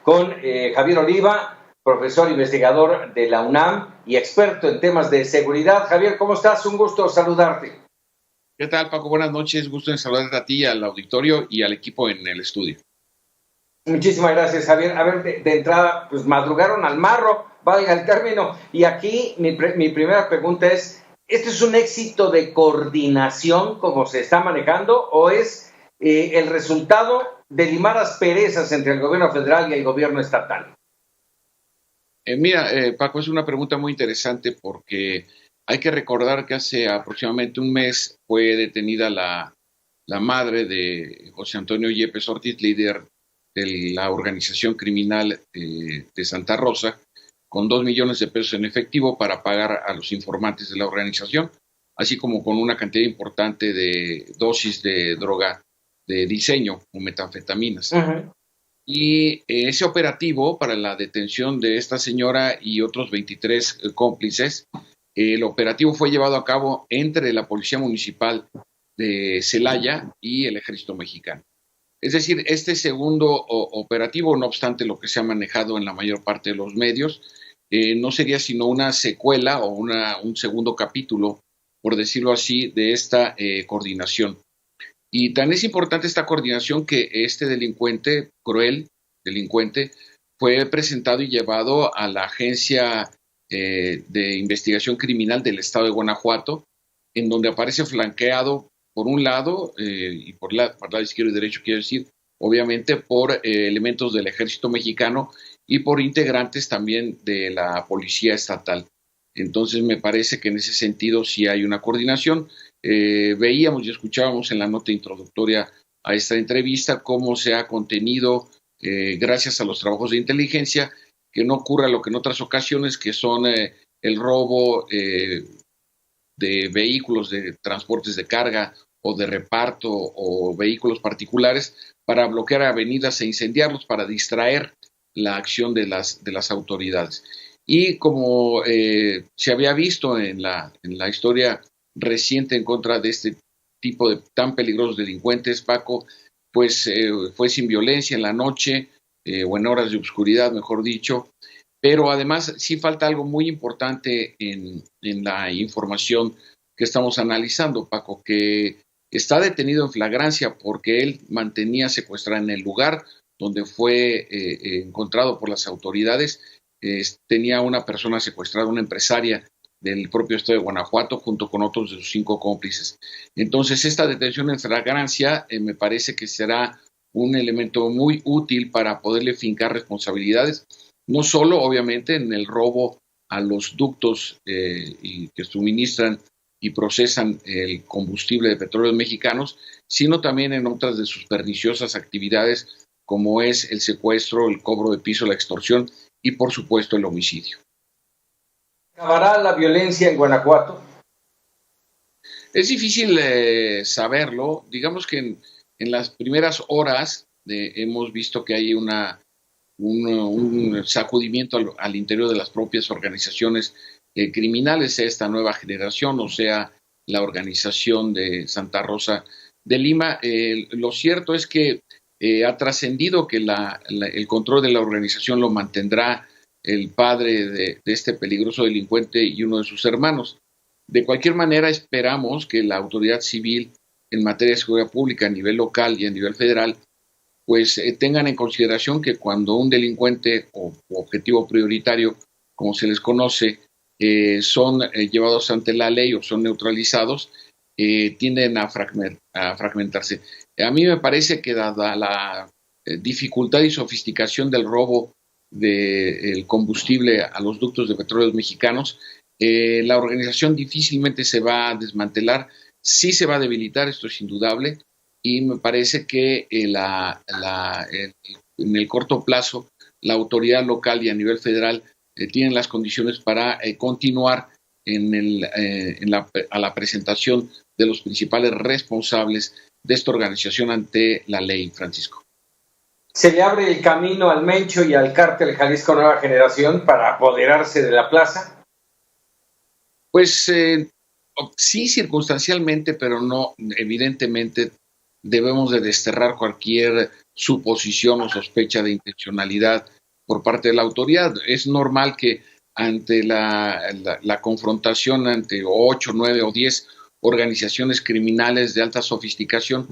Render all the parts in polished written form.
con Javier Oliva, profesor investigador de la UNAM y experto en temas de seguridad. Javier, ¿cómo estás? Un gusto saludarte. ¿Qué tal, Paco? Buenas noches. Gusto en saludarte a ti, al auditorio y al equipo en el estudio. Muchísimas gracias, Javier. A ver, de entrada, pues madrugaron al marro, valga el término. Y aquí mi primera pregunta es, ¿este es un éxito de coordinación como se está manejando o es el resultado de limar asperezas entre el gobierno federal y el gobierno estatal? Mira, Paco, es una pregunta muy interesante porque hay que recordar que hace aproximadamente un mes fue detenida la madre de José Antonio Yepes Ortiz, líder de la organización criminal de Santa Rosa, con 2 millones de pesos en efectivo para pagar a los informantes de la organización, así como con una cantidad importante de dosis de droga de diseño o metanfetaminas. Uh-huh. Y ese operativo para la detención de esta señora y otros 23 cómplices, el operativo fue llevado a cabo entre la Policía Municipal de Celaya y el Ejército Mexicano. Es decir, este segundo operativo, no obstante lo que se ha manejado en la mayor parte de los medios, no sería sino una secuela o un segundo capítulo, por decirlo así, de esta coordinación. Y tan es importante esta coordinación que este delincuente, cruel delincuente, fue presentado y llevado a la Agencia de Investigación Criminal del Estado de Guanajuato, en donde aparece flanqueado, por un lado, y por lado izquierdo y derecho, quiero decir, obviamente por elementos del Ejército Mexicano y por integrantes también de la Policía Estatal. Entonces me parece que en ese sentido sí hay una coordinación. Veíamos y escuchábamos en la nota introductoria a esta entrevista cómo se ha contenido, gracias a los trabajos de inteligencia, que no ocurra lo que en otras ocasiones, que son el robo de vehículos, de transportes de carga o de reparto o vehículos particulares para bloquear avenidas e incendiarlos, para distraer la acción de las autoridades. Y como se había visto en la historia reciente en contra de este tipo de tan peligrosos delincuentes, Paco, pues fue sin violencia en la noche o en horas de oscuridad, mejor dicho. Pero además sí falta algo muy importante en la información que estamos analizando, Paco, que está detenido en flagrancia porque él mantenía secuestrada en el lugar donde fue encontrado por las autoridades. Tenía una persona secuestrada, una empresaria del propio estado de Guanajuato, junto con otros de sus 5 cómplices. Entonces, esta detención en flagrancia me parece que será un elemento muy útil para poderle fincar responsabilidades, no solo, obviamente, en el robo a los ductos y que suministran y procesan el combustible de petróleos mexicanos, sino también en otras de sus perniciosas actividades, como es el secuestro, el cobro de piso, la extorsión y, por supuesto, el homicidio. ¿Acabará la violencia en Guanajuato? Es difícil saberlo. Digamos que en las primeras horas hemos visto que hay un sacudimiento al interior de las propias organizaciones criminales, sea esta nueva generación o sea la organización de Santa Rosa de Lima. Lo cierto es que ha trascendido que el control de la organización lo mantendrá el padre de este peligroso delincuente y uno de sus hermanos. De cualquier manera, esperamos que la autoridad civil en materia de seguridad pública a nivel local y a nivel federal pues tengan en consideración que cuando un delincuente o objetivo prioritario, como se les conoce, son llevados ante la ley o son neutralizados, tienden a fragmentarse. A mí me parece que dada la dificultad y sofisticación del robo del combustible a los ductos de petróleos mexicanos, la organización difícilmente se va a desmantelar, sí se va a debilitar, esto es indudable, y me parece que en el corto plazo la autoridad local y a nivel federal tienen las condiciones para continuar a la presentación de los principales responsables de esta organización ante la ley, Francisco. ¿Se le abre el camino al Mencho y al Cártel Jalisco Nueva Generación para apoderarse de la plaza? Pues sí, circunstancialmente, pero no, evidentemente debemos de desterrar cualquier suposición o sospecha de intencionalidad por parte de la autoridad. Es normal que ante la confrontación ante 8, 9 o 10 organizaciones criminales de alta sofisticación,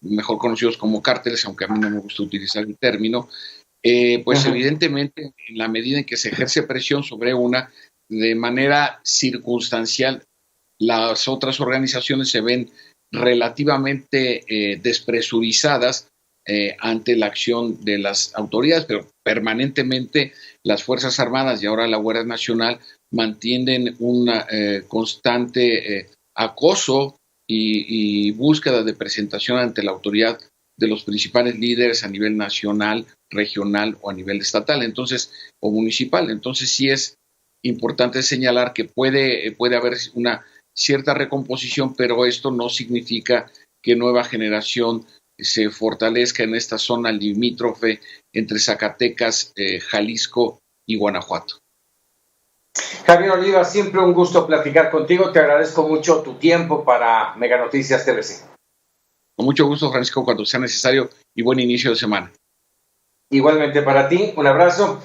mejor conocidos como cárteles, aunque a mí no me gusta utilizar el término, pues evidentemente en la medida en que se ejerce presión sobre una, de manera circunstancial, las otras organizaciones se ven relativamente despresurizadas ante la acción de las autoridades, pero permanentemente las Fuerzas Armadas y ahora la Guardia Nacional mantienen un constante acoso y búsqueda de presentación ante la autoridad de los principales líderes a nivel nacional, regional o a nivel estatal, entonces, o municipal. Entonces sí es importante señalar que puede haber una cierta recomposición, pero esto no significa que Nueva Generación se fortalezca en esta zona limítrofe entre Zacatecas, Jalisco y Guanajuato. Javier Oliva, siempre un gusto platicar contigo. Te agradezco mucho tu tiempo para Mega Noticias TVC. Con mucho gusto, Francisco, cuando sea necesario, y buen inicio de semana. Igualmente para ti, un abrazo.